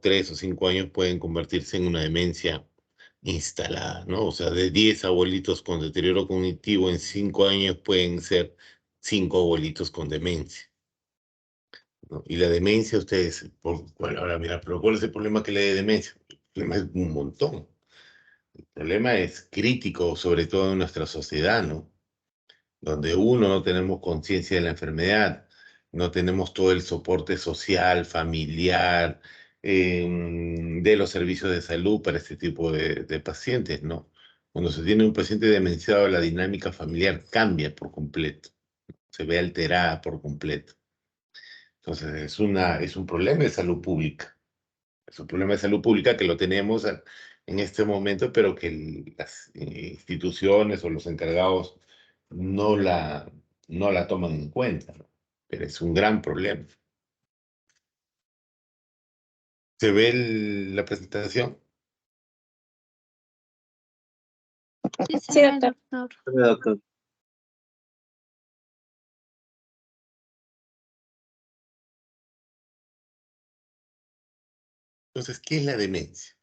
3 o 5 años pueden convertirse en una demencia instalada, ¿no? O sea, de 10 abuelitos con deterioro cognitivo, en 5 años pueden ser 5 abuelitos con demencia, ¿no? Y la demencia, ustedes, bueno, ahora mira, pero ¿cuál es el problema que le dé demencia? El problema es un montón. El problema es crítico, sobre todo en nuestra sociedad, ¿no? Donde uno no tenemos conciencia de la enfermedad, no tenemos todo el soporte social, familiar, de los servicios de salud para este tipo de pacientes, ¿no? Cuando se tiene un paciente demenciado, la dinámica familiar cambia por completo, se ve alterada por completo. Entonces, es un problema de salud pública. Es un problema de salud pública que lo tenemos en este momento, pero que las instituciones o los encargados no la, no la toman en cuenta, ¿no? Pero es un gran problema. ¿Se ve la presentación? Sí, doctor. Doctor. Entonces, ¿qué es la demencia?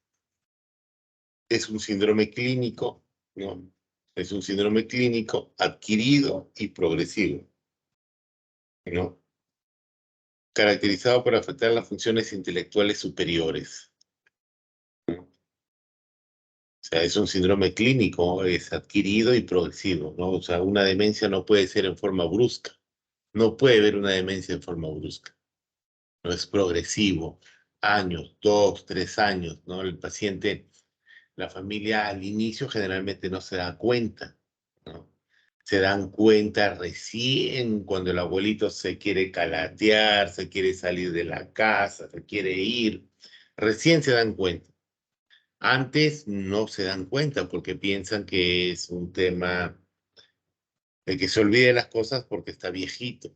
Es un síndrome clínico, ¿no? Es un síndrome clínico adquirido y progresivo, ¿no? Caracterizado por afectar las funciones intelectuales superiores. O sea, es un síndrome clínico, es adquirido y progresivo, ¿no? O sea, una demencia no puede ser en forma brusca. No puede haber una demencia en forma brusca. No es progresivo. Años, 2, 3 años, ¿no? El paciente, la familia al inicio generalmente no se da cuenta, ¿no? Se dan cuenta recién cuando el abuelito se quiere calatear, se quiere salir de la casa, se quiere ir. Recién se dan cuenta. Antes no se dan cuenta porque piensan que es un tema de que se olvide las cosas porque está viejito.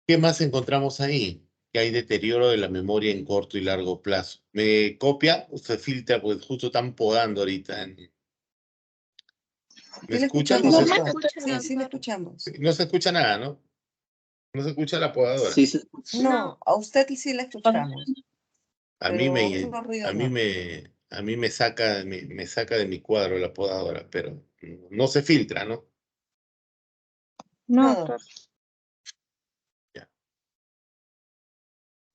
¿Qué más encontramos ahí? Que hay deterioro de la memoria en corto y largo plazo. ¿Me copia o se filtra? Pues justo están podando ahorita. ¿Me Sí le escuchan? escuchamos, No No me doctor. escucha, Sí, sí le doctor. escuchamos. no se escucha nada, ¿no? No se escucha la podadora. Sí, se escucha. No, a usted sí le escuchamos, A mí pero me, otro ruido a mí no. me, a mí me saca de mi cuadro la podadora, pero no se filtra, ¿no? No, No, doctor. Ya.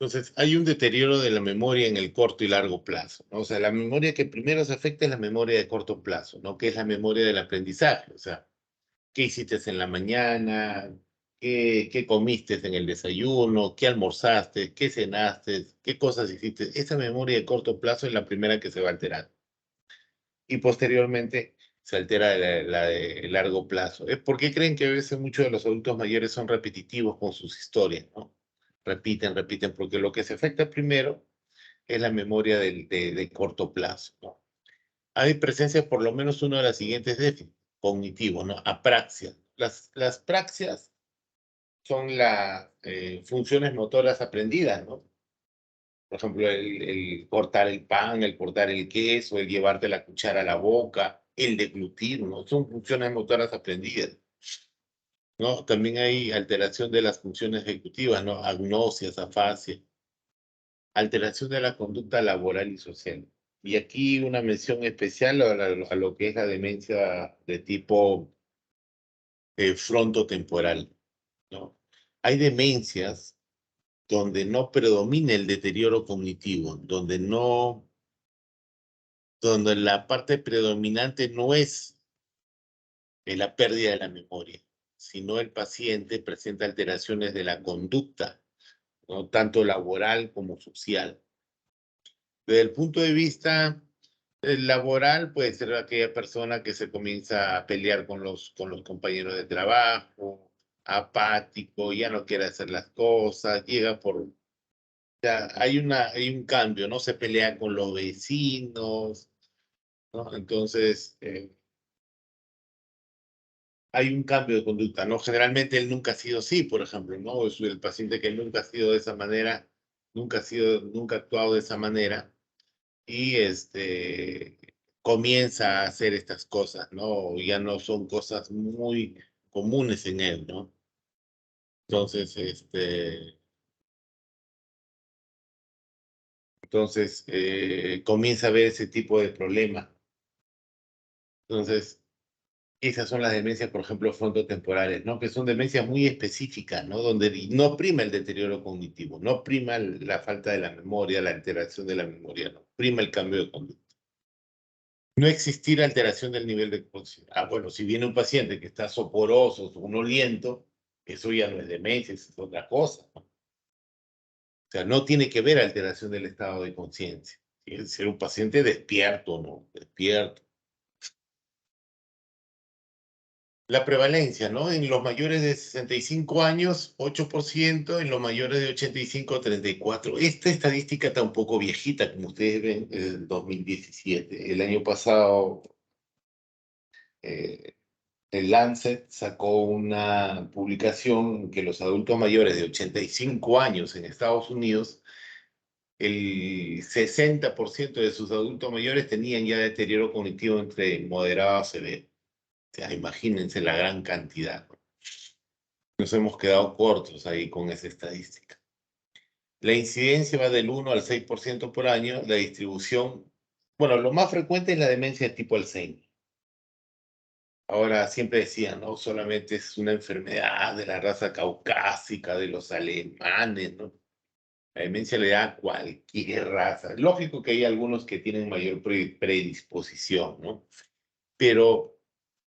Entonces, hay un deterioro de la memoria en el corto y largo plazo, ¿no? O sea, la memoria que primero se afecta es la memoria de corto plazo, ¿no? Que es la memoria del aprendizaje. O sea, ¿qué hiciste en la mañana? ¿Qué comiste en el desayuno? ¿Qué almorzaste? ¿Qué cenaste? ¿Qué cosas hiciste? Esa memoria de corto plazo es la primera que se va a alterar. Y posteriormente se altera la de largo plazo. ¿Por qué creen que a veces muchos de los adultos mayores son repetitivos con sus historias, ¿no? Repiten, repiten, porque lo que se afecta primero es la memoria de corto plazo, ¿no? Hay presencia de por lo menos uno de los siguientes déficits cognitivos, ¿no? Apraxia. Las praxias son las funciones motoras aprendidas, ¿no? Por ejemplo, el cortar el pan, el cortar el queso, el llevarte la cuchara a la boca, el deglutir, ¿no? Son funciones motoras aprendidas, ¿no? También hay alteración de las funciones ejecutivas, ¿no? Agnosias, afasia, alteración de la conducta laboral y social. Y aquí una mención especial a lo que es la demencia de tipo frontotemporal, ¿no? Hay demencias donde no predomina el deterioro cognitivo, donde la parte predominante no es la pérdida de la memoria, sino el paciente presenta alteraciones de la conducta, ¿no? Tanto laboral como social. Desde el punto de vista laboral, puede ser aquella persona que se comienza a pelear con los compañeros de trabajo, apático, ya no quiere hacer las cosas, llega por... Ya, hay un cambio, ¿no? Se pelea con los vecinos, ¿no? Entonces, hay un cambio de conducta, ¿no? Generalmente él nunca ha sido así, por ejemplo, ¿no? Es el paciente que nunca ha sido de esa manera, nunca ha actuado de esa manera y comienza a hacer estas cosas, ¿no? Ya no son cosas muy comunes en él, ¿no? Entonces, Entonces, comienza a ver ese tipo de problemas. Entonces, esas son las demencias, por ejemplo, frontotemporales, ¿no? Que son demencias muy específicas, ¿no? Donde no prima el deterioro cognitivo, no prima la falta de la memoria, la alteración de la memoria, no prima el cambio de conducta. No existir alteración del nivel de conciencia. Ah, bueno, si viene un paciente que está soporoso, sonoliento, eso ya no es demencia, es otra cosa, ¿no? O sea, no tiene que ver alteración del estado de conciencia. Tiene que ser un paciente despierto, ¿no? Despierto. La prevalencia, ¿no? En los mayores de 65 años, 8%, en los mayores de 85, 34%. Esta estadística está un poco viejita, como ustedes ven, es del 2017. El año pasado, el Lancet sacó una publicación que los adultos mayores de 85 años en Estados Unidos, el 60% de sus adultos mayores tenían ya deterioro cognitivo entre moderado a severo. O sea, imagínense la gran cantidad. Nos hemos quedado cortos ahí con esa estadística. La incidencia va del 1 al 6% por año. La distribución, bueno, lo más frecuente es la demencia de tipo Alzheimer. Ahora siempre decían, no, solamente es una enfermedad de la raza caucásica, de los alemanes, ¿no? La demencia le da a cualquier raza. Lógico que hay algunos que tienen mayor predisposición, ¿no? Pero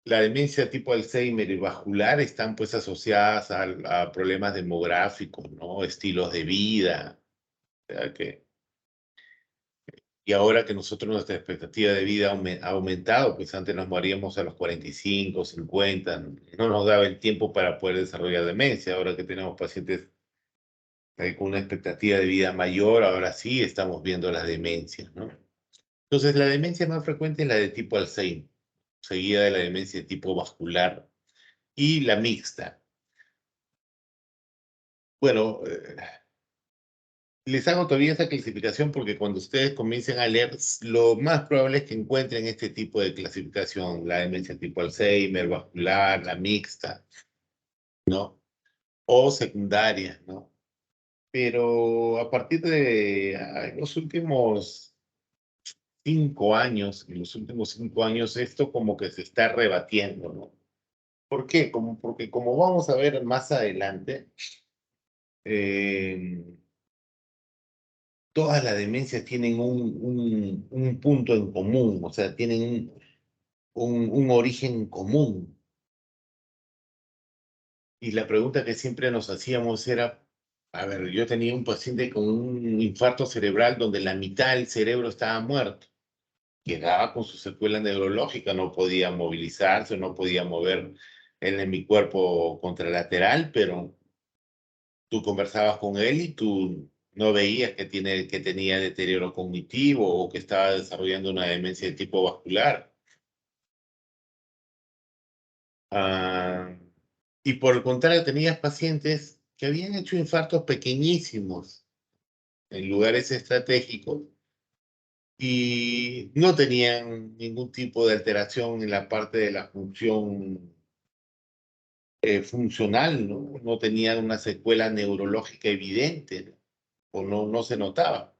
la demencia tipo Alzheimer y vascular están pues asociadas a problemas demográficos, ¿no? Estilos de vida. O sea y ahora que nosotros nuestra expectativa de vida ha aumentado, pues antes nos moríamos a los 45, 50, no nos daba el tiempo para poder desarrollar demencia. Ahora que tenemos pacientes con una expectativa de vida mayor, ahora sí estamos viendo las demencias, ¿no? Entonces, la demencia más frecuente es la de tipo Alzheimer, seguida de la demencia de tipo vascular y la mixta. Bueno, les hago todavía esa clasificación porque cuando ustedes comiencen a leer, lo más probable es que encuentren este tipo de clasificación, la demencia tipo Alzheimer, vascular, la mixta, ¿no? O secundaria, ¿no? Pero a partir de los últimos 5 años, en los últimos 5 años, esto como que se está rebatiendo, ¿no? ¿Por qué? Porque como vamos a ver más adelante, eh, todas las demencias tienen un punto en común, o sea, tienen un origen común. Y la pregunta que siempre nos hacíamos era, a ver, yo tenía un paciente con un infarto cerebral donde la mitad del cerebro estaba muerto, quedaba con su secuela neurológica, no podía movilizarse, no podía mover el hemicuerpo contralateral, pero tú conversabas con él y tú no veías que tenía deterioro cognitivo o que estaba desarrollando una demencia de tipo vascular. Ah, y por el contrario, tenías pacientes que habían hecho infartos pequeñísimos en lugares estratégicos y no tenían ningún tipo de alteración en la parte de la función funcional, ¿no? No tenían una secuela neurológica evidente, ¿no? O no se notaba,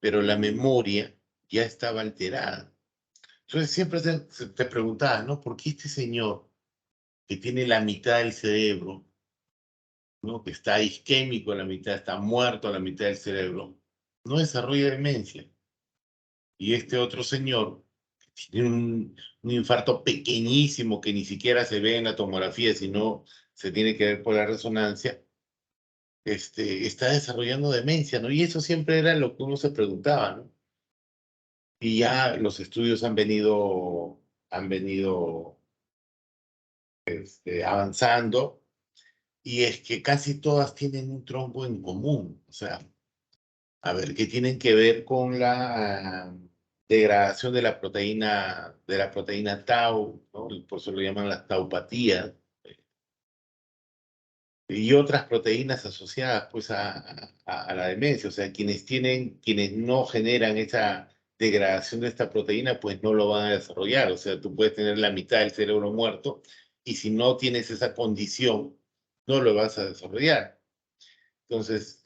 pero la memoria ya estaba alterada. Entonces siempre te preguntaba, ¿no? ¿Por qué este señor que tiene la mitad del cerebro, ¿no? Que está isquémico, la mitad está muerto, la mitad del cerebro, no desarrolla demencia? Y este otro señor que tiene un infarto pequeñísimo que ni siquiera se ve en la tomografía, sino se tiene que ver por la resonancia, está desarrollando demencia, ¿no? Y eso siempre era lo que uno se preguntaba, ¿no? Y ya los estudios han venido avanzando, y es que casi todas tienen un tronco en común. O sea, a ver, que tienen que ver con la degradación de la proteína tau, ¿no? Y por eso lo llaman las taupatías, y otras proteínas asociadas pues a la demencia. O sea, quienes no generan esa degradación de esta proteína, pues no lo van a desarrollar. O sea, tú puedes tener la mitad del cerebro muerto y si no tienes esa condición, no lo vas a desarrollar. Entonces,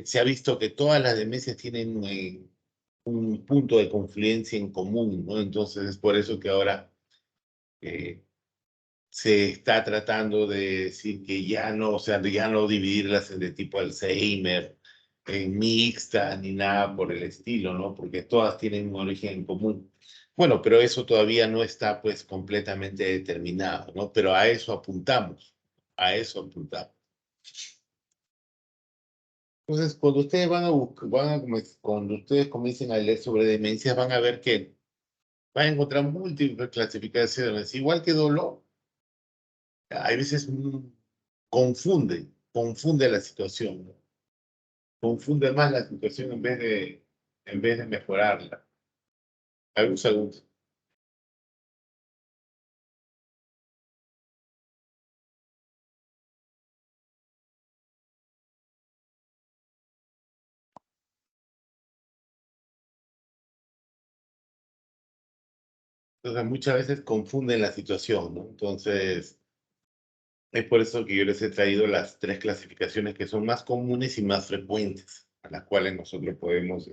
se ha visto que todas las demencias tienen un punto de confluencia en común, ¿no? Entonces, es por eso que ahora se está tratando de decir que ya no, o sea, de ya no dividirlas de tipo Alzheimer, en mixta, ni nada por el estilo, ¿no? Porque todas tienen un origen en común. Bueno, pero eso todavía no está, pues, completamente determinado, ¿no? Pero a eso apuntamos, a eso apuntamos. Entonces, cuando ustedes van a buscar, cuando ustedes comiencen a leer sobre demencias, van a ver que van a encontrar múltiples clasificaciones, igual que dolor. Hay veces confunde la situación, ¿no? Confunde más la situación en vez de mejorarla. Algún segundo. Entonces, muchas veces confunden la situación, ¿no? Entonces, es por eso que yo les he traído las tres clasificaciones que son más comunes y más frecuentes, a las cuales nosotros podemos,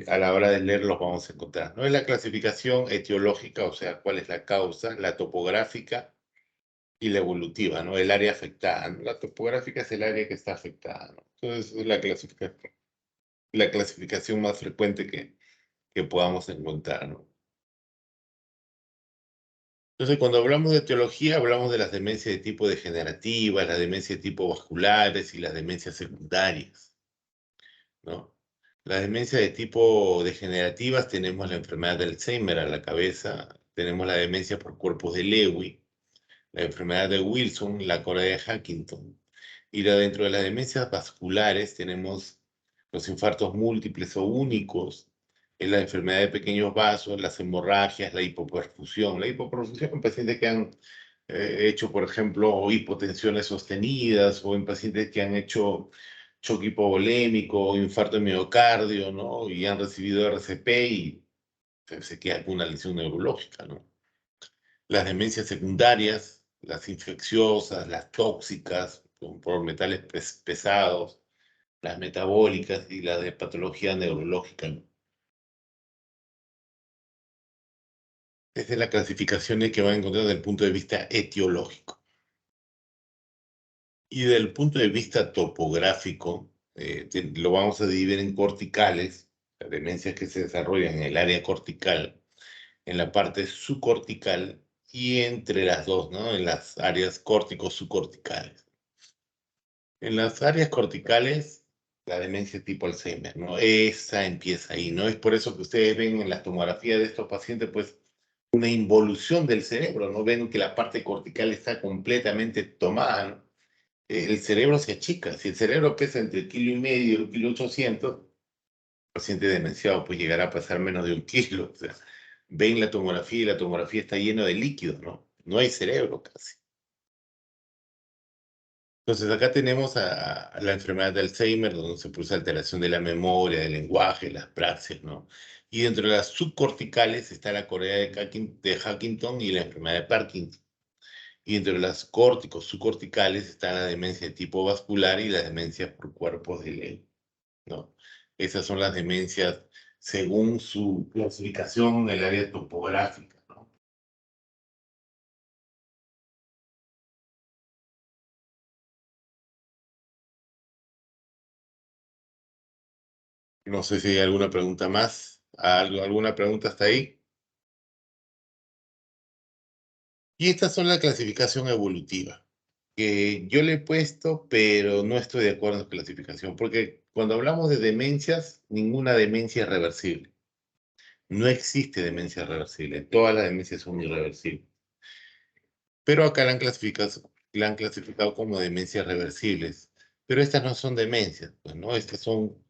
a la hora de leerlos vamos a encontrar, ¿no? Es la clasificación etiológica, o sea, cuál es la causa, la topográfica y la evolutiva, ¿no? El área afectada, ¿no? La topográfica es el área que está afectada, ¿no? Entonces, es la clasificación más frecuente que podamos encontrar, ¿no? Entonces, cuando hablamos de etiología, hablamos de las demencias de tipo degenerativa, las demencias de tipo vasculares y las demencias secundarias, ¿no? Las demencias de tipo degenerativas tenemos la enfermedad de Alzheimer a la cabeza, tenemos la demencia por cuerpos de Lewy, la enfermedad de Wilson, la corea de Huntington. Y dentro de las demencias vasculares tenemos los infartos múltiples o únicos, la enfermedad de pequeños vasos, las hemorragias, la hipoperfusión. La hipoperfusión en pacientes que han hecho, por ejemplo, hipotensiones sostenidas o en pacientes que han hecho choque hipovolémico o infarto de miocardio, ¿no? Y han recibido RCP y se queda con una lesión neurológica, ¿no? Las demencias secundarias, las infecciosas, las tóxicas, por metales pesados, las metabólicas y las de patología neurológica, ¿no? Esa es la clasificación que van a encontrar desde el punto de vista etiológico. Y desde el punto de vista topográfico, lo vamos a dividir en corticales, las demencias que se desarrollan en el área cortical, en la parte subcortical y entre las dos, ¿no? En las áreas córtico-subcorticales. En las áreas corticales, la demencia tipo Alzheimer, ¿no? Esa empieza ahí, ¿no? Es por eso que ustedes ven en la tomografía de estos pacientes, pues, una involución del cerebro, ¿no? Ven que la parte cortical está completamente tomada, ¿no? El cerebro se achica. Si el cerebro pesa entre 1,5 kilos y 1,8 kilos, el paciente demenciado pues llegará a pasar menos de 1 kilo. O sea, ven la tomografía y la tomografía está llena de líquido, ¿no? No hay cerebro casi. Entonces acá tenemos a la enfermedad de Alzheimer, donde se produce alteración de la memoria, del lenguaje, las praxias, ¿no? Y dentro de las subcorticales está la corea de Huntington y la enfermedad de Parkinson. Y entre las córticos subcorticales está la demencia de tipo vascular y la demencia por cuerpos de Lewy, ¿no? Esas son las demencias según su clasificación en el área topográfica, ¿no? No sé si hay alguna pregunta más. ¿Alguna pregunta hasta ahí? Y estas son la clasificación evolutiva, que yo le he puesto, pero no estoy de acuerdo en su clasificación, porque cuando hablamos de demencias, ninguna demencia es reversible. No existe demencia reversible, todas las demencias son irreversibles. Pero acá la han clasificado como demencias reversibles. Pero estas no son demencias, pues, ¿no? Estas son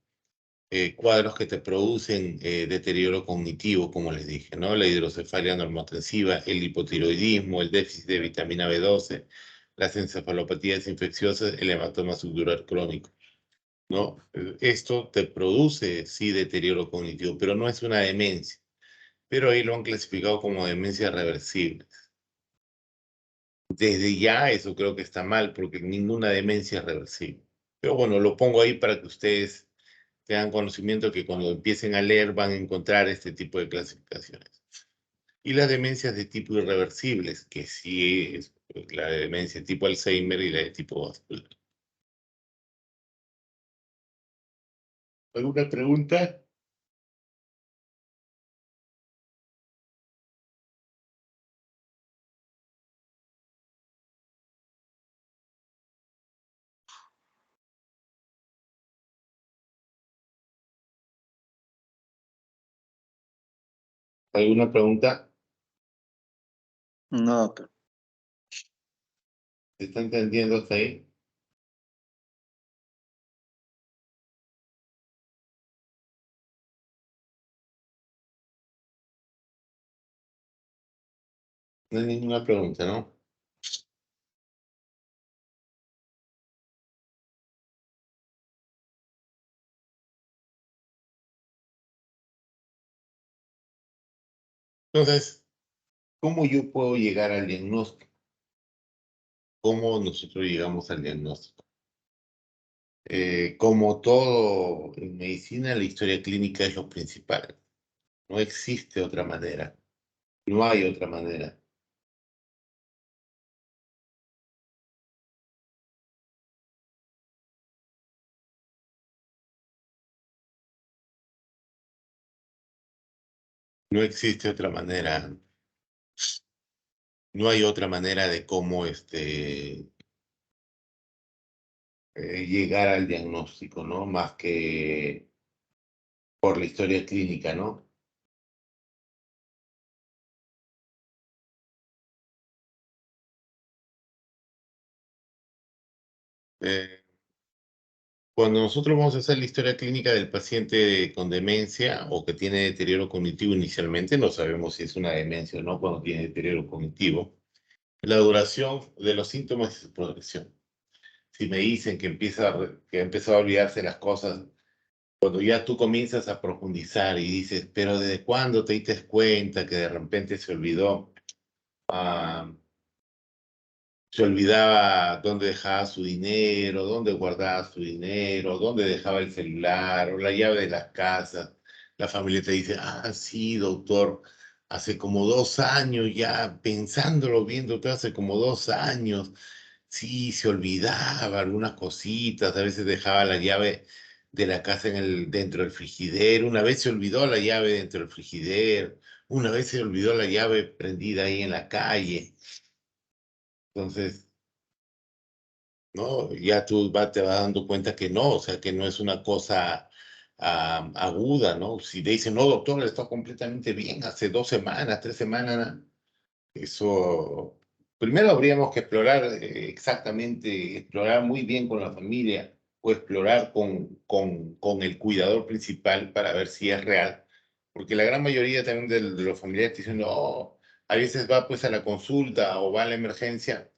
cuadros que te producen deterioro cognitivo, como les dije, ¿no? La hidrocefalia normotensiva, el hipotiroidismo, el déficit de vitamina B12, las encefalopatías infecciosas, el hematoma subdural crónico, ¿no? Esto te produce, sí, deterioro cognitivo, pero no es una demencia. Pero ahí lo han clasificado como demencia reversible. Desde ya eso creo que está mal porque ninguna demencia es reversible. Pero bueno, lo pongo ahí para que ustedes tengan conocimiento que cuando empiecen a leer van a encontrar este tipo de clasificaciones. Y las demencias de tipo irreversibles, que sí es la demencia tipo Alzheimer y la de tipo vascular. ¿Alguna pregunta? ¿Alguna pregunta? No, doctor. ¿Se está entendiendo hasta ahí? No hay ninguna pregunta, ¿no? Entonces, ¿cómo yo puedo llegar al diagnóstico? ¿Cómo nosotros llegamos al diagnóstico? Como todo en medicina, la historia clínica es lo principal. No existe otra manera. No hay otra manera. No existe otra manera. No hay otra manera de cómo llegar al diagnóstico, ¿no? Más que por la historia clínica, ¿no? Eh, Cuando nosotros vamos a hacer la historia clínica del paciente con demencia o que tiene deterioro cognitivo inicialmente, no sabemos si es una demencia o no cuando tiene deterioro cognitivo, la duración de los síntomas y su progresión. Si me dicen que que empezó a olvidarse las cosas, cuando ya tú comienzas a profundizar y dices, pero ¿desde cuándo te diste cuenta que de repente se olvidó? Ah, se olvidaba dónde dejaba su dinero, dónde guardaba su dinero, dónde dejaba el celular o la llave de las casas. La familia te dice, ah, sí, doctor, hace como 2 años ya, pensándolo bien, doctor, hace como 2 años, sí, se olvidaba algunas cositas, a veces dejaba la llave de la casa dentro del frigidero, una vez se olvidó la llave dentro del frigidero, una vez se olvidó la llave prendida ahí en la calle. Entonces, ¿no? Ya te vas dando cuenta que no, o sea, que no es una cosa aguda, ¿no? Si te dicen, no, doctor, está completamente bien, hace 2 semanas, 3 semanas, eso, primero habríamos que explorar exactamente, explorar muy bien con la familia o explorar con el cuidador principal para ver si es real, porque la gran mayoría también de los familiares te dicen, no, a veces va pues a la consulta o va a la emergencia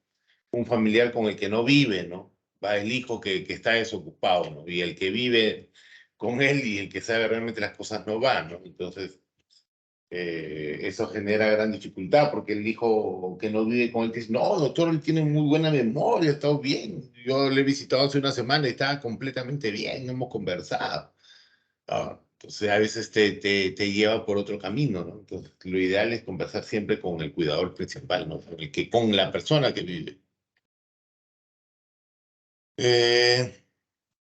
un familiar con el que no vive, ¿no? Va el hijo que está desocupado, ¿no? Y el que vive con él y el que sabe realmente las cosas no va, ¿no? Entonces, eso genera gran dificultad porque el hijo que no vive con él dice, no, doctor, él tiene muy buena memoria, está bien. Yo le he visitado hace una semana y estaba completamente bien, hemos conversado. Ah, entonces, a veces te lleva por otro camino, ¿no? Entonces, lo ideal es conversar siempre con el cuidador principal, ¿no? Con la persona que vive. Eh,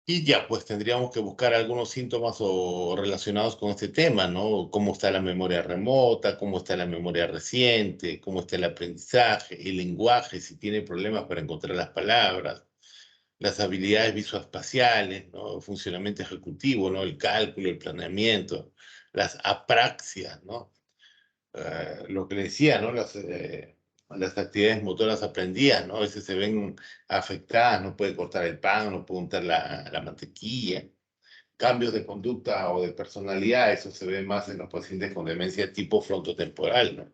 y ya, pues tendríamos que buscar algunos síntomas o relacionados con este tema, ¿no? Cómo está la memoria remota, cómo está la memoria reciente, cómo está el aprendizaje, el lenguaje, si tiene problemas para encontrar las palabras, las habilidades visoespaciales, ¿no? El funcionamiento ejecutivo, ¿no? El cálculo, el planeamiento, las apraxias, ¿no? Lo que le decía, ¿no? Las actividades motoras aprendidas, ¿no? A veces se ven afectadas, no puede cortar el pan, no puede untar la mantequilla. Cambios de conducta o de personalidad, eso se ve más en los pacientes con demencia tipo frontotemporal, ¿no?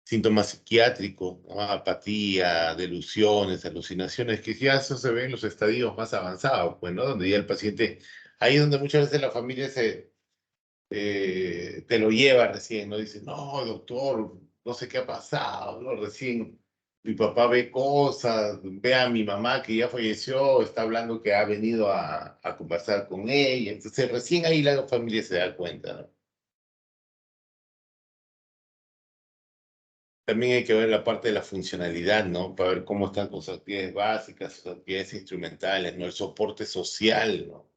Síntomas psiquiátricos, ¿no? Apatía, delusiones, alucinaciones, que ya eso se ve en los estadios más avanzados, pues, ¿no? Donde ya el paciente, ahí es donde muchas veces la familia te lo lleva recién, ¿no? Dice, no, doctor, no sé qué ha pasado, ¿no? Recién mi papá ve cosas, ve a mi mamá que ya falleció, está hablando que ha venido a conversar con ella. Entonces, recién ahí la familia se da cuenta, ¿no? También hay que ver la parte de la funcionalidad, ¿no? Para ver cómo están con sus actividades básicas, sus actividades instrumentales, ¿no? El soporte social, ¿no?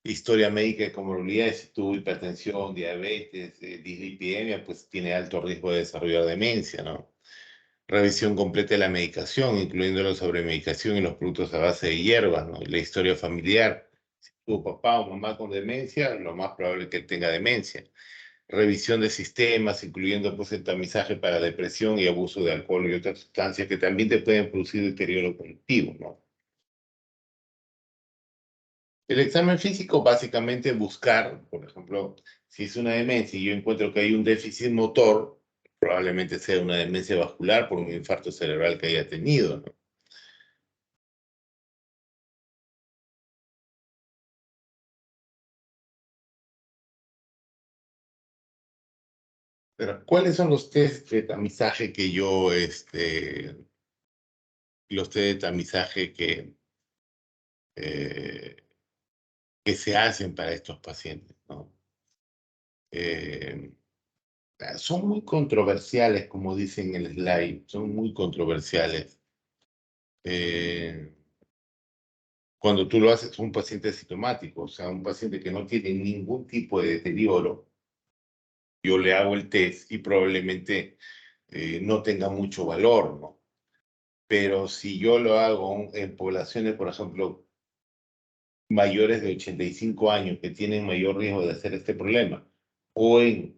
Historia médica de comorbilidades, si tuvo hipertensión, diabetes, dislipidemia, pues tiene alto riesgo de desarrollar demencia, ¿no? Revisión completa de la medicación, incluyendo la sobremedicación y los productos a base de hierbas, ¿no? La historia familiar. Si tuvo papá o mamá con demencia, lo más probable es que tenga demencia. Revisión de sistemas, incluyendo pues, el tamizaje para depresión y abuso de alcohol y otras sustancias que también te pueden producir deterioro cognitivo, ¿no? El examen físico básicamente buscar, por ejemplo, si es una demencia y yo encuentro que hay un déficit motor, probablemente sea una demencia vascular por un infarto cerebral que haya tenido, ¿no? Pero, ¿cuáles son los test de tamizaje que yo, los test de tamizaje eh, que se hacen para estos pacientes, ¿no? Eh, Son muy controversiales, como dicen en el slide, son muy controversiales. Cuando tú lo haces a un paciente sintomático, o sea, un paciente que no tiene ningún tipo de deterioro, yo le hago el test y probablemente no tenga mucho valor, ¿no? Pero si yo lo hago en poblaciones, por ejemplo, mayores de 85 años que tienen mayor riesgo de hacer este problema, o en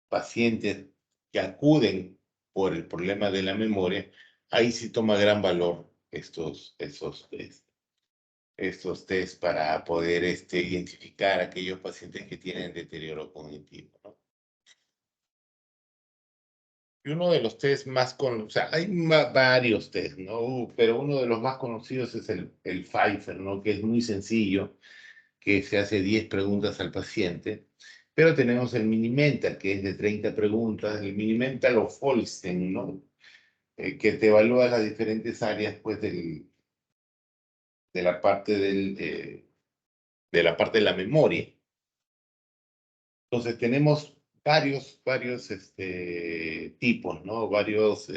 pacientes que acuden por el problema de la memoria, ahí sí toma gran valor estos test para poder identificar a aquellos pacientes que tienen deterioro cognitivo, ¿no? Y uno de los test más conocidos, o sea, hay varios test, ¿no? Pero uno de los más conocidos es el Pfeiffer, ¿no? Que es muy sencillo, que se hace 10 preguntas al paciente. Pero tenemos el Mini-Mental, que es de 30 preguntas, el Mini-Mental o Folsten, ¿no? Que te evalúa las diferentes áreas, pues, de la parte de la parte de la memoria. Entonces tenemos varios tipos, ¿no? Varios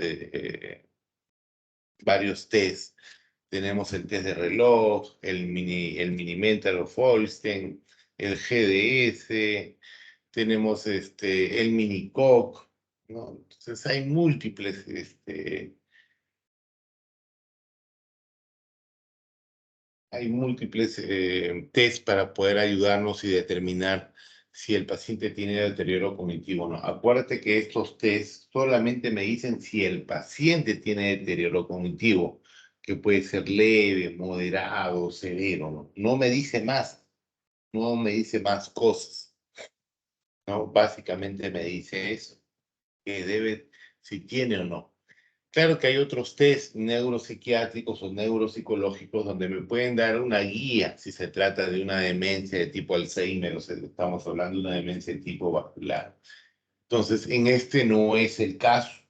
test. Tenemos el test de reloj, el Mini-Mental o Folsten, el GDS, tenemos el Mini-COC, ¿no? Entonces hay múltiples test para poder ayudarnos y determinar si el paciente tiene deterioro cognitivo o no. Acuérdate que estos test solamente me dicen si el paciente tiene deterioro cognitivo, que puede ser leve, moderado, severo, ¿no? No me dice más, no me dice más cosas, ¿no? Básicamente me dice eso, que debe, si tiene o no. Claro que hay otros test neuropsiquiátricos o neuropsicológicos donde me pueden dar una guía si se trata de una demencia de tipo Alzheimer o si estamos hablando de una demencia de tipo vascular. Entonces, en este no es el caso,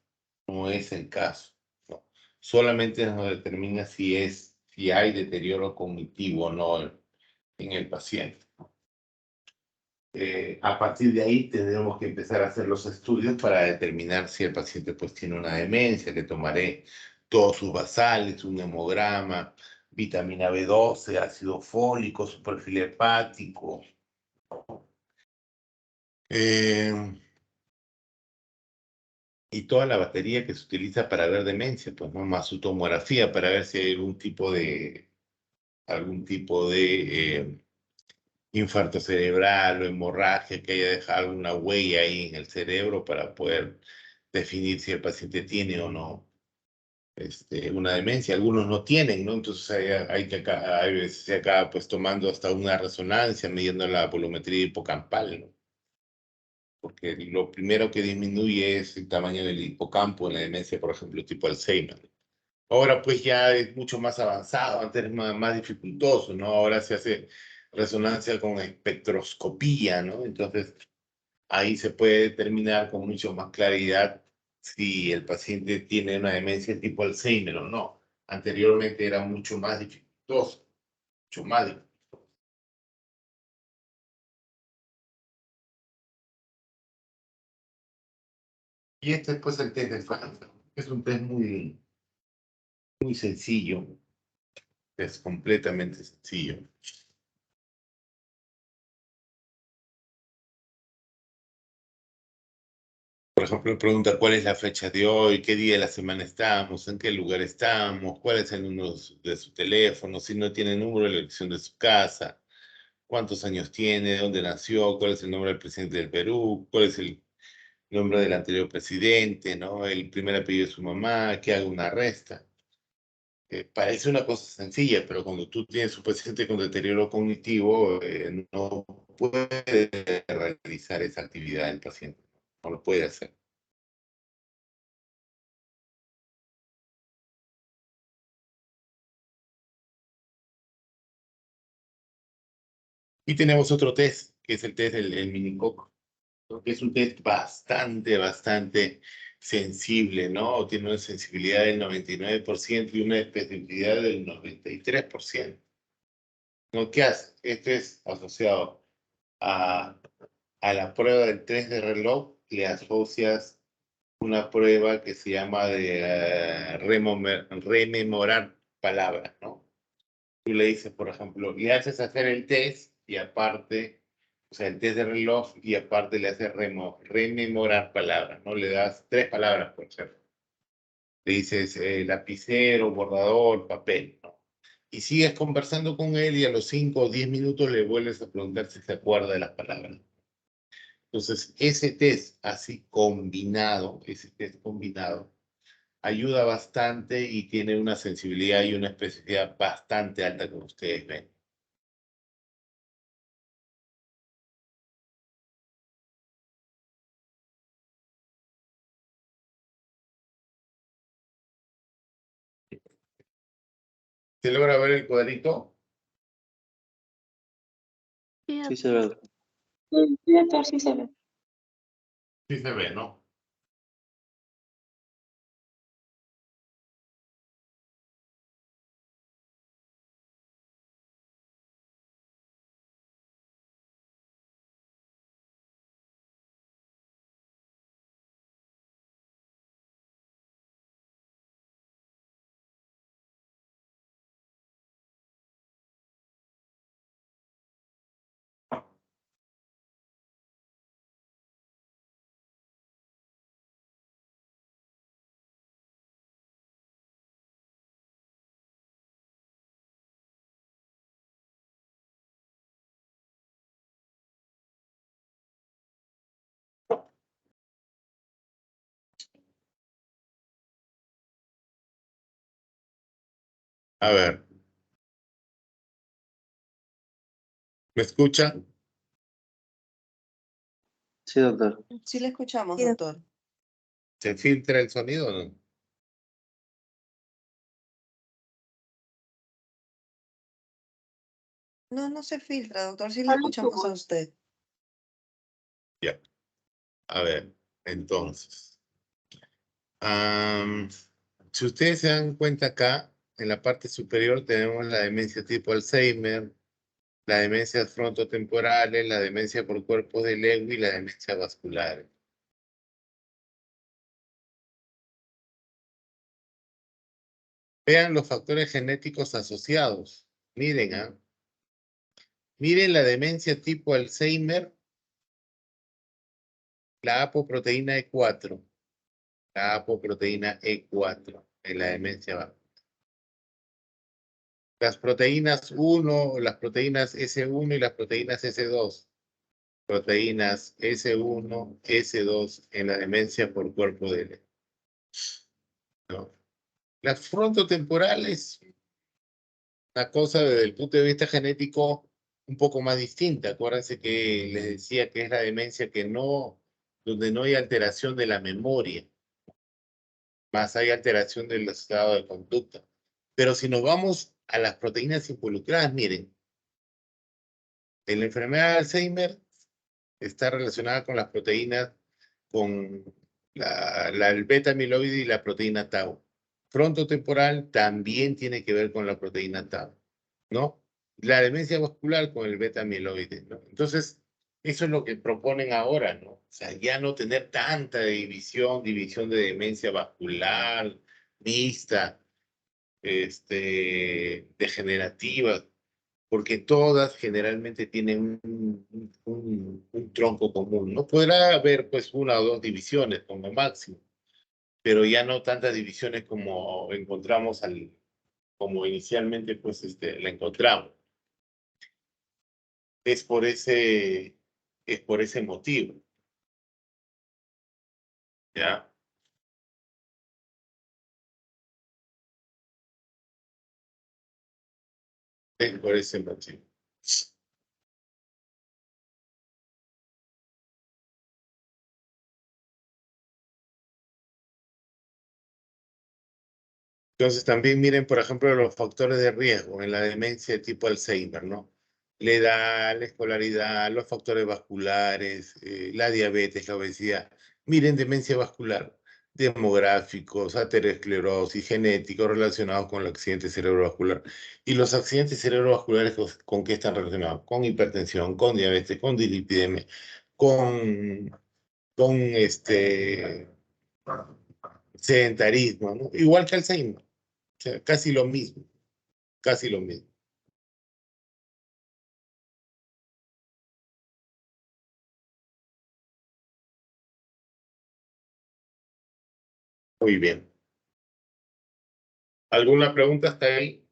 no es el caso, ¿no? Solamente nos determina si hay deterioro cognitivo o no en el paciente. A partir de ahí tendremos que empezar a hacer los estudios para determinar si el paciente pues tiene una demencia. Le tomaré todos sus basales, un hemograma, vitamina B12, ácido fólico, su perfil hepático. Y toda la batería que se utiliza para ver demencia, pues no más su tomografía para ver si hay algún tipo de infarto cerebral o hemorragia que haya dejado una huella ahí en el cerebro para poder definir si el paciente tiene o no una demencia. Algunos no tienen, ¿no? Entonces hay veces se acaba pues tomando hasta una resonancia, midiendo la volumetría hipocampal, ¿no? Porque lo primero que disminuye es el tamaño del hipocampo en la demencia, por ejemplo, tipo Alzheimer. Ahora pues ya es mucho más avanzado, antes era más dificultoso, ¿no? Ahora se hace resonancia con espectroscopía, ¿no? Entonces ahí se puede determinar con mucho más claridad si el paciente tiene una demencia tipo Alzheimer o no. Anteriormente era mucho más dificultoso, mucho más dificultoso. Y este es pues el test de Pfeiffer. Es un test muy, muy sencillo, es completamente sencillo. Por ejemplo, pregunta cuál es la fecha de hoy, qué día de la semana estamos, en qué lugar estamos, cuál es el número de su teléfono, si no tiene número, la dirección de su casa, cuántos años tiene, dónde nació, cuál es el nombre del presidente del Perú, cuál es el nombre del anterior presidente, ¿no? El primer apellido de su mamá, que haga una resta. Parece una cosa sencilla, pero cuando tú tienes un paciente con deterioro cognitivo, no puede realizar esa actividad el paciente, no lo puede hacer. Y tenemos otro test, que es el test del minicoco, ¿no? Que es un test bastante sensible, ¿no? Tiene una sensibilidad del 99% y una especificidad del 93%. ¿No? ¿Qué hace? Este es asociado a, a la prueba del test de reloj, le asocias una prueba que se llama de rememorar palabras, ¿no? Tú le dices, por ejemplo, le haces hacer el test y aparte, o sea, el test de reloj y aparte le haces rememorar palabras, ¿no? Le das 3 palabras, por ejemplo. Le dices lapicero, bordador, papel, ¿no? Y sigues conversando con él y a los 5 o 10 minutos le vuelves a preguntar si se acuerda de las palabras. Entonces, ese test combinado, ayuda bastante y tiene una sensibilidad y una especificidad bastante alta, como ustedes ven. ¿Se logra ver el cuadrito? Sí se ve. Sí, doctor, sí se ve. Sí se ve, ¿no? A ver, ¿me escuchan? Sí, doctor. Sí le escuchamos, doctor. ¿Se filtra el sonido o no? No, no se filtra, doctor. Sí le escuchamos a usted. Ya. A ver, entonces. Si ustedes se dan cuenta acá, en la parte superior tenemos la demencia tipo Alzheimer, las demencias frontotemporales, la demencia por cuerpos de Lewy y la demencia vascular. Vean los factores genéticos asociados. Miren, ¿ah? Miren la demencia tipo Alzheimer, la apoproteína E4. La apoproteína E4 en la demencia vascular. Las proteínas 1, las proteínas S1 y las proteínas S2. Proteínas S1, S2 en la demencia por cuerpo de Lewy, ¿no? Las frontotemporales, una cosa desde el punto de vista genético un poco más distinta. Acuérdense que les decía que es la demencia donde no hay alteración de la memoria, más hay alteración del estado de conducta. Pero si nos vamos a las proteínas involucradas, miren, en la enfermedad de Alzheimer está relacionada con las proteínas, con el beta amiloide y la proteína tau. Frontotemporal también tiene que ver con la proteína tau, ¿no? La demencia vascular con el beta amiloide, ¿no? Entonces, eso es lo que proponen ahora, ¿no? O sea, ya no tener tanta división de demencia vascular, mixta, degenerativa, porque todas generalmente tienen un tronco común. No podrá haber pues una o dos divisiones como máximo, pero ya no tantas divisiones como encontramos como inicialmente pues la encontramos. Es por ese motivo, ¿ya? Es por ese motivo. Entonces también miren, por ejemplo, los factores de riesgo en la demencia de tipo Alzheimer, ¿no? La edad, la escolaridad, los factores vasculares, la diabetes, la obesidad. Miren, demencia vascular, demográficos, aterosclerosis, genéticos relacionados con el accidente cerebrovascular. Y los accidentes cerebrovasculares, ¿con qué están relacionados? Con hipertensión, con diabetes, con dislipidemia, con, con sedentarismo, ¿no? Igual que Alzheimer. O sea, casi lo mismo, casi lo mismo. Muy bien. ¿Alguna pregunta hasta ahí?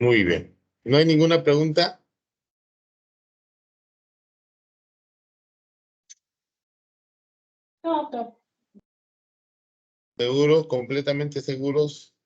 Muy bien. ¿No hay ninguna pregunta? No, doctor. ¿Seguros? ¿Completamente seguros?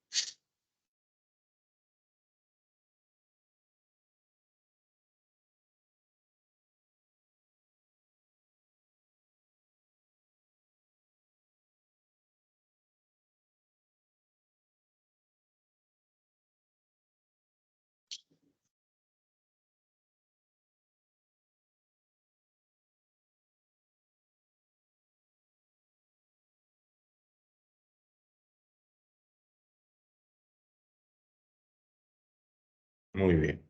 Muy bien.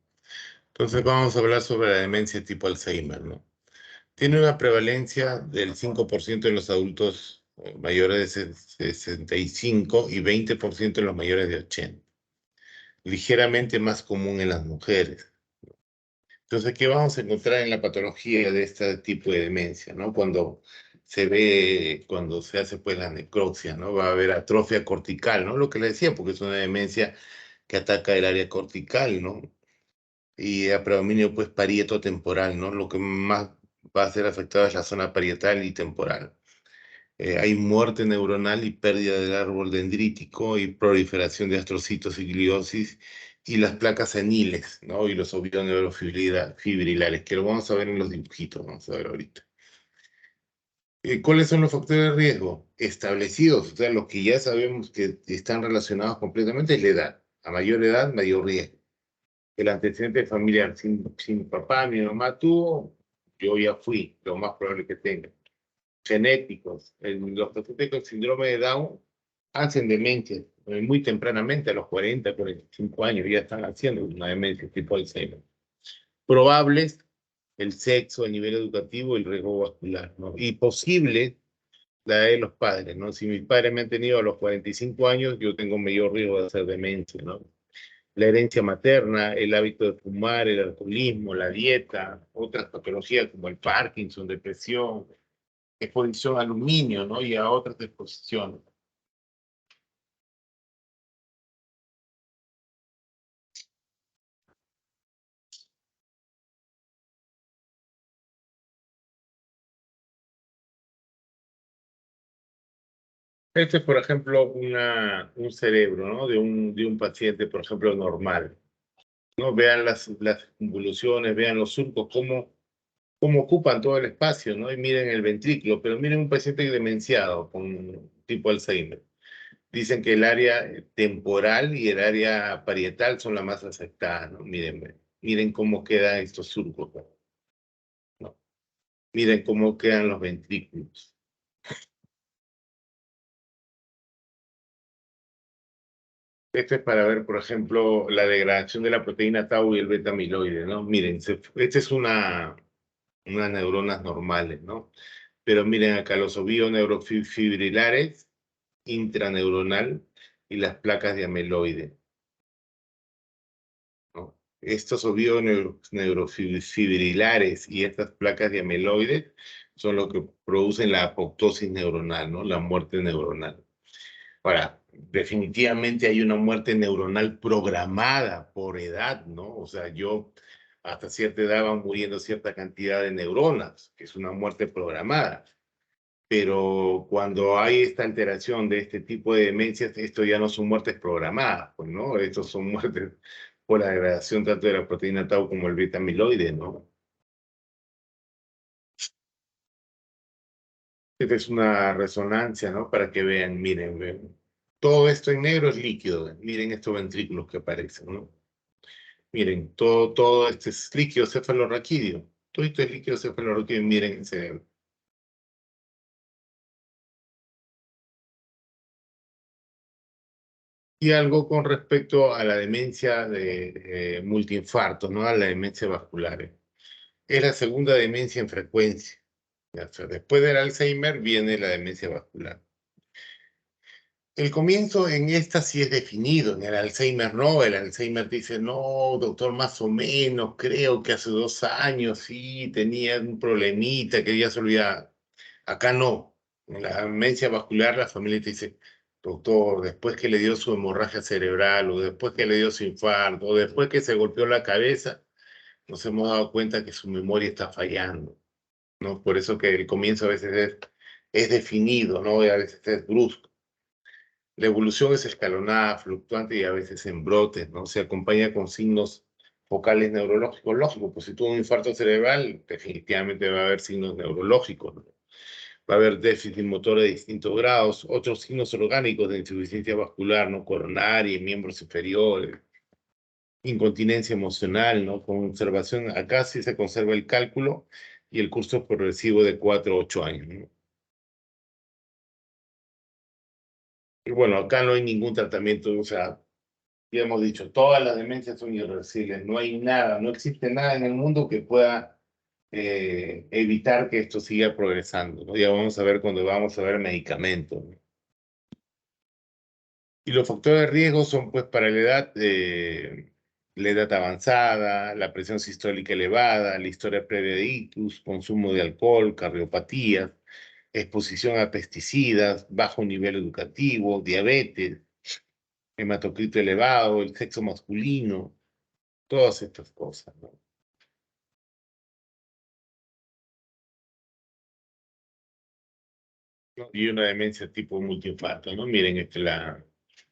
Entonces vamos a hablar sobre la demencia tipo Alzheimer, ¿no? Tiene una prevalencia del 5% en los adultos mayores de 65 y 20% en los mayores de 80. Ligeramente más común en las mujeres. Entonces, ¿qué vamos a encontrar en la patología de este tipo de demencia, ¿no? Cuando se hace pues la necropsia, ¿no? Va a haber atrofia cortical, ¿no? Lo que le decía, porque es una demencia que ataca el área cortical, ¿no? Y a predominio pues parieto-temporal, ¿no? Lo que más va a ser afectado es la zona parietal y temporal. Hay muerte neuronal y pérdida del árbol dendrítico y proliferación de astrocitos y gliosis y las placas seniles, ¿no? Y los ovioneuros fibrilares, que lo vamos a ver en los dibujitos, vamos a ver ahorita. ¿Cuáles son los factores de riesgo? Establecidos, o sea, los que ya sabemos que están relacionados completamente es la edad. A mayor edad, mayor riesgo. El antecedente familiar, si mi papá, mi mamá tuvo, yo ya fui, lo más probable que tenga. Genéticos. Los pacientes con síndrome de Down hacen demencia muy tempranamente, a los 40, 45 años, ya están haciendo una demencia tipo Alzheimer. Probables, el sexo, el nivel educativo y el riesgo vascular, ¿no? Y posible, la edad de los padres, ¿no? Si mis padres me han tenido a los 45 años, yo tengo mayor riesgo de hacer demencia, ¿no? la herencia materna, el hábito de fumar, el alcoholismo, la dieta, otras patologías como el Parkinson, depresión, exposición al aluminio, ¿no? Y a otras exposiciones. Este es, por ejemplo, un cerebro, ¿no? De un paciente, por ejemplo, normal, ¿no? Vean las convoluciones, vean los surcos, cómo ocupan todo el espacio, ¿no? Y miren el ventrículo, pero miren un paciente demenciado con tipo Alzheimer. Dicen que el área temporal y el área parietal son las más afectadas, ¿no? Miren cómo quedan estos surcos, ¿no? Miren cómo quedan los ventrículos. Esto es para ver, por ejemplo, la degradación de la proteína tau y el beta amiloide, ¿no? Miren, esta es unas neuronas normales, ¿no? Pero miren acá los ovíos neurofibrilares, intraneuronal y las placas de amiloide, ¿no? Estos ovíos neurofibrilares y estas placas de amiloide son lo que producen la apoptosis neuronal, ¿no? La muerte neuronal. Ahora, definitivamente hay una muerte neuronal programada por edad, ¿no? O sea, yo hasta cierta edad van muriendo cierta cantidad de neuronas, que es una muerte programada. Pero cuando hay esta alteración de este tipo de demencias, esto ya no son muertes programadas, pues, ¿no? Estos son muertes por la degradación tanto de la proteína tau como el beta amiloide, ¿no? Esta es una resonancia, ¿no? Para que vean, miren. Todo esto en negro es líquido. Miren estos ventrículos que aparecen, ¿no? Miren, todo este es líquido cefalorraquídeo. Todo esto es líquido cefalorraquídeo. Miren el cerebro. Y algo con respecto a la demencia de multiinfarto, ¿no? A la demencia vascular. Es la segunda demencia en frecuencia. O sea, después del Alzheimer viene la demencia vascular. El comienzo en esta sí es definido, en el Alzheimer no, el Alzheimer dice, no, doctor, más o menos, creo que hace 2 años sí tenía un problemita que ya se olvidaba. Acá no, en la demencia vascular la familia te dice, doctor, después que le dio su hemorragia cerebral, o después que le dio su infarto, o después que se golpeó la cabeza, nos hemos dado cuenta que su memoria está fallando, ¿no? Por eso que el comienzo a veces es definido, ¿no? Y a veces es brusco. La evolución es escalonada, fluctuante y a veces en brotes, ¿no? Se acompaña con signos focales neurológicos. Lógico, pues si tuvo un infarto cerebral, definitivamente va a haber signos neurológicos, ¿no? Va a haber déficit motor de distintos grados, otros signos orgánicos de insuficiencia vascular, ¿no? Coronaria, miembros inferiores, incontinencia emocional, ¿no? Conservación, acá sí se conserva el cálculo y el curso progresivo de 4 a 8 años, ¿no? Y bueno, acá no hay ningún tratamiento, o sea, ya hemos dicho, todas las demencias son irreversibles, no hay nada, no existe nada en el mundo que pueda evitar que esto siga progresando, ¿no? Ya vamos a ver cuando vamos a ver medicamentos, ¿no? Y los factores de riesgo son, pues, para la edad avanzada, la presión sistólica elevada, la historia previa de ictus, consumo de alcohol, cardiopatías, exposición a pesticidas, bajo nivel educativo, diabetes, hematocrito elevado, el sexo masculino, todas estas cosas, ¿no? Y una demencia tipo multiinfarto, ¿no? Miren,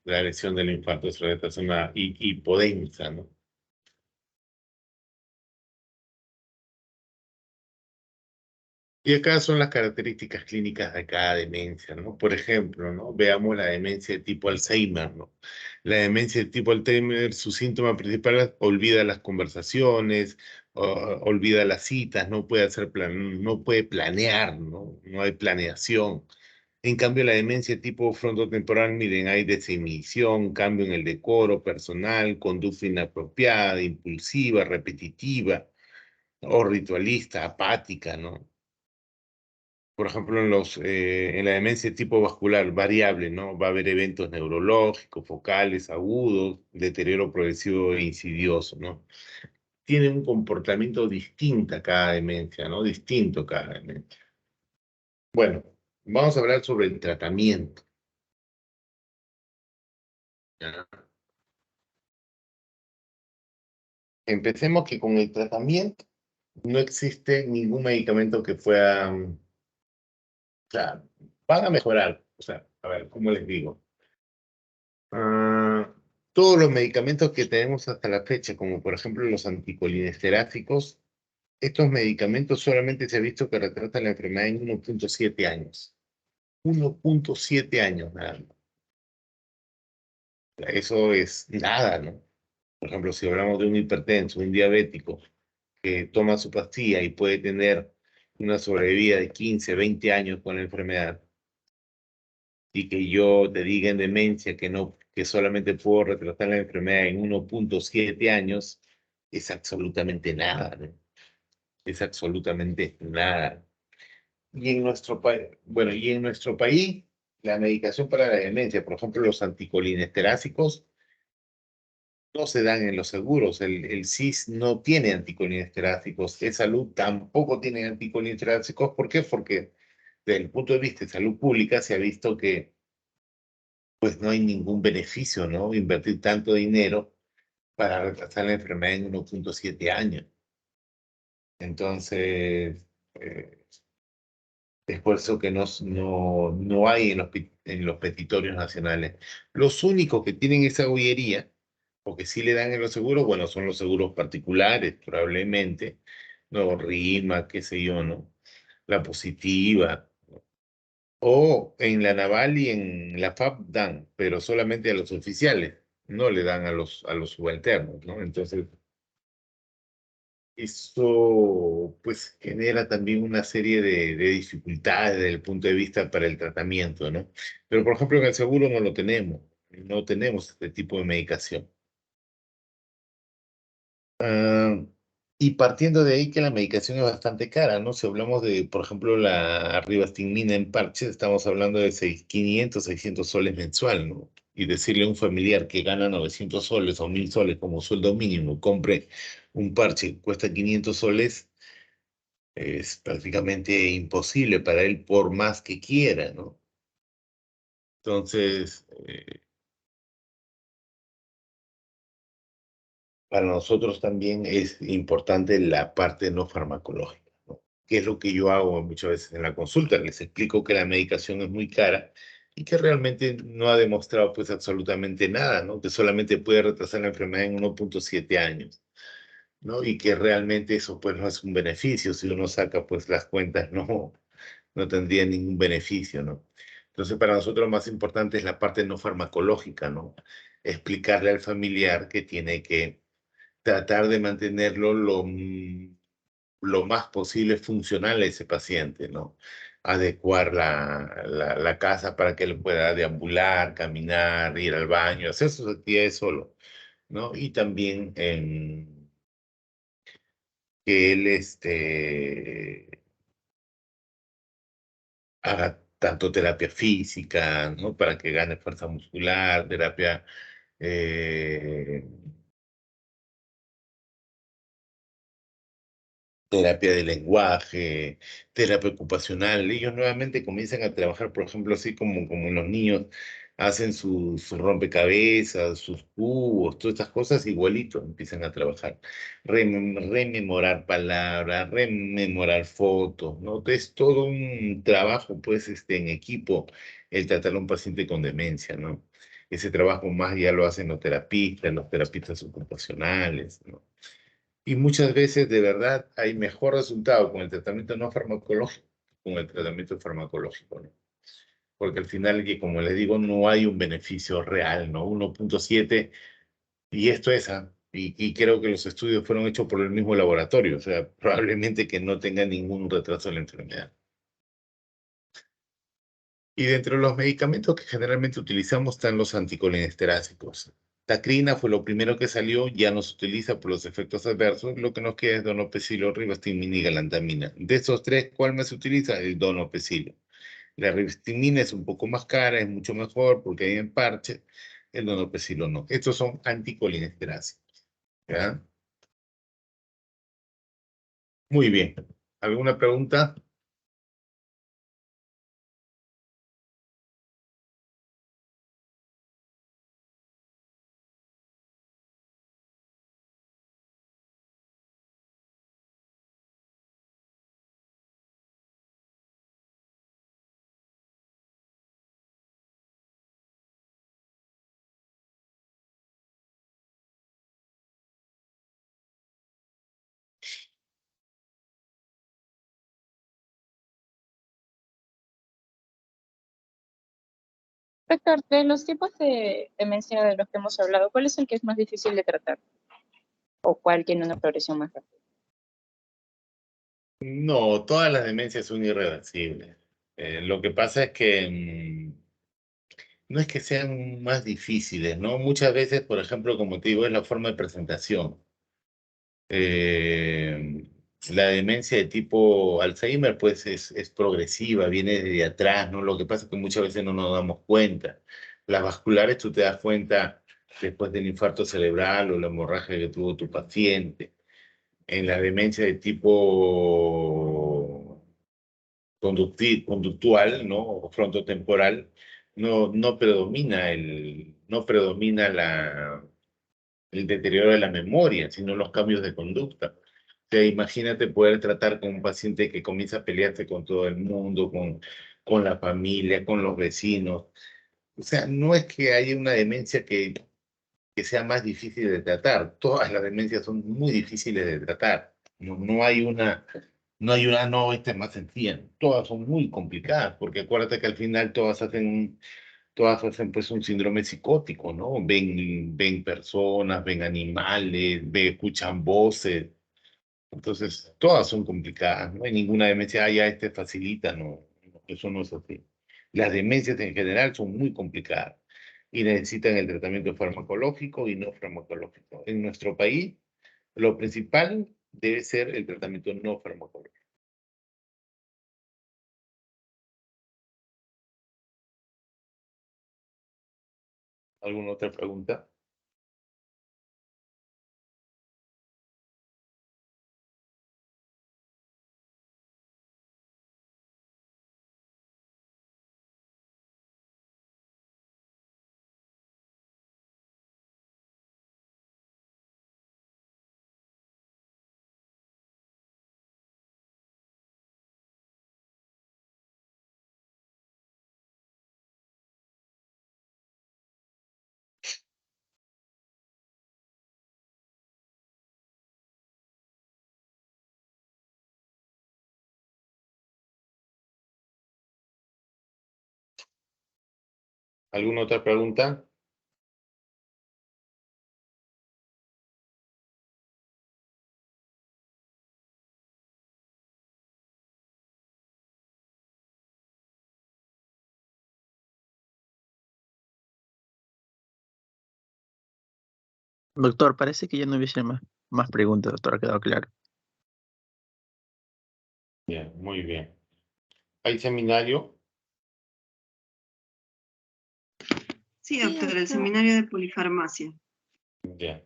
la lesión del infarto es una hipodensa, ¿no? Y acá son las características clínicas de cada demencia, ¿no? Por ejemplo, ¿no? Veamos la demencia de tipo Alzheimer, ¿no? La demencia de tipo Alzheimer, su síntoma principal es olvida las conversaciones, olvida las citas, no puede planear, ¿no? No hay planeación. En cambio, la demencia tipo frontotemporal, miren, hay desinhibición, cambio en el decoro personal, conducta inapropiada, impulsiva, repetitiva o ritualista, apática, ¿no? Por ejemplo, en la demencia tipo vascular variable, ¿no? Va a haber eventos neurológicos, focales, agudos, deterioro progresivo e insidioso, ¿no? Tiene un comportamiento distinto a cada demencia, ¿no? Distinto cada demencia. Bueno, vamos a hablar sobre el tratamiento. ¿Ya? Empecemos que con el tratamiento no existe ningún medicamento que pueda, o sea, van a mejorar. O sea, a ver, ¿cómo les digo? Ah, todos los medicamentos que tenemos hasta la fecha, como por ejemplo los anticolinesteráticos, estos medicamentos solamente se ha visto que retratan la enfermedad en 1.7 años. 1.7 años, nada más. Eso es nada, ¿no? Por ejemplo, si hablamos de un hipertenso, un diabético, que toma su pastilla y puede tener una sobrevida de 15, 20 años con la enfermedad, y que yo te diga en demencia que no, que solamente puedo retrasar la enfermedad en 1.7 años, es absolutamente nada, ¿no? Es absolutamente nada. Y en nuestro país, bueno, y en nuestro país, la medicación para la demencia, por ejemplo, los anticolinesteráticos, no se dan en los seguros. El SIS no tiene anticolinesteráticos. E-Salud tampoco tiene anticolinesteráticos. ¿Por qué? Porque desde el punto de vista de salud pública se ha visto que pues no hay ningún beneficio, ¿no? Invertir tanto dinero para retrasar la enfermedad en 1.7 años. Entonces, es por eso que no hay en los petitorios nacionales. Los únicos que tienen esa bollería, o que sí le dan en los seguros, bueno, son los seguros particulares, probablemente, no, RIMA, qué sé yo, ¿no? La Positiva, o en la Naval y en la FAP dan, pero solamente a los oficiales, no le dan a los subalternos, ¿no? Entonces, eso pues genera también una serie de dificultades desde el punto de vista para el tratamiento, ¿no? Pero por ejemplo en el seguro no lo tenemos, no tenemos este tipo de medicación. Ah, y partiendo de ahí que la medicación es bastante cara, ¿no? Si hablamos de, por ejemplo, la rivastigmina en parche, estamos hablando de 500, 600 soles mensual, ¿no? Y decirle a un familiar que gana 900 soles o 1000 soles como sueldo mínimo, compre un parche que cuesta 500 soles, es prácticamente imposible para él por más que quiera, ¿no? Entonces, para nosotros también es importante la parte no farmacológica, ¿no? Que es lo que yo hago muchas veces en la consulta. Les explico que la medicación es muy cara y que realmente no ha demostrado pues absolutamente nada, ¿no? Que solamente puede retrasar la enfermedad en 1.7 años, ¿no? Y que realmente eso pues no es un beneficio. Si uno saca pues las cuentas, no tendría ningún beneficio, ¿no? Entonces, para nosotros lo más importante es la parte no farmacológica, ¿no? Explicarle al familiar que tiene que tratar de mantenerlo lo más posible funcional a ese paciente, ¿no? Adecuar la casa para que él pueda deambular, caminar, ir al baño, hacer sus actividades solo, ¿no? Y también que él haga tanto terapia física, ¿no? Para que gane fuerza muscular, eh, terapia de lenguaje, terapia ocupacional. Ellos nuevamente comienzan a trabajar, por ejemplo, así como los niños hacen sus rompecabezas, sus cubos, todas estas cosas, igualito empiezan a trabajar. Rememorar palabras, rememorar fotos, ¿no? Es todo un trabajo, pues, en equipo, el tratar a un paciente con demencia, ¿no? Ese trabajo más ya lo hacen los terapistas ocupacionales, ¿no? Y muchas veces, de verdad, hay mejor resultado con el tratamiento no farmacológico que con el tratamiento farmacológico, ¿no? Porque al final, que como les digo, no hay un beneficio real, ¿no? 1.7, y esto es, y creo que los estudios fueron hechos por el mismo laboratorio, o sea, probablemente que no tenga ningún retraso en la enfermedad. Y dentro de los medicamentos que generalmente utilizamos están los anticolinesteráticos. Tacrina fue lo primero que salió, ya no se utiliza por los efectos adversos. Lo que nos queda es donopecilo, rivastigmina y galantamina. De estos tres, ¿cuál más se utiliza? El donopecilo. La rivastigmina es un poco más cara, es mucho mejor porque hay en parche. El donopecilo no. Estos son anticolinesteráceos. ¿Ya? Muy bien. ¿Alguna pregunta? Doctor, de los tipos de demencia de los que hemos hablado, ¿cuál es el que es más difícil de tratar? ¿O cuál tiene una progresión más rápida? No, todas las demencias son irreversibles. Lo que pasa es que no es que sean más difíciles, ¿no? Muchas veces, por ejemplo, como te digo, es la forma de presentación. Eh, la demencia de tipo Alzheimer, pues es progresiva, viene de atrás, ¿no? Lo que pasa es que muchas veces no nos damos cuenta. Las vasculares tú te das cuenta después del infarto cerebral o la hemorragia que tuvo tu paciente. En la demencia de tipo conductual, ¿no? O frontotemporal, no predomina el deterioro de la memoria, sino los cambios de conducta. O sea, imagínate poder tratar con un paciente que comienza a pelearse con todo el mundo, con la familia, con los vecinos. O sea, no es que haya una demencia que sea más difícil de tratar. Todas las demencias son muy difíciles de tratar. No, esta es más sencilla. Todas son muy complicadas, porque acuérdate que al final todas hacen pues un síndrome psicótico, ¿no? Ven personas, ven animales, escuchan voces. Entonces, todas son complicadas. No hay ninguna demencia, ya este facilita, no, eso no es así. Las demencias en general son muy complicadas y necesitan el tratamiento farmacológico y no farmacológico. En nuestro país, lo principal debe ser el tratamiento no farmacológico. ¿Alguna otra pregunta? ¿Alguna otra pregunta? Doctor, parece que ya no hubiese más preguntas, doctor, ha quedado claro. Bien, muy bien. ¿Hay seminario? Sí, Sí, doctor, el doctor. seminario de polifarmacia. Bien.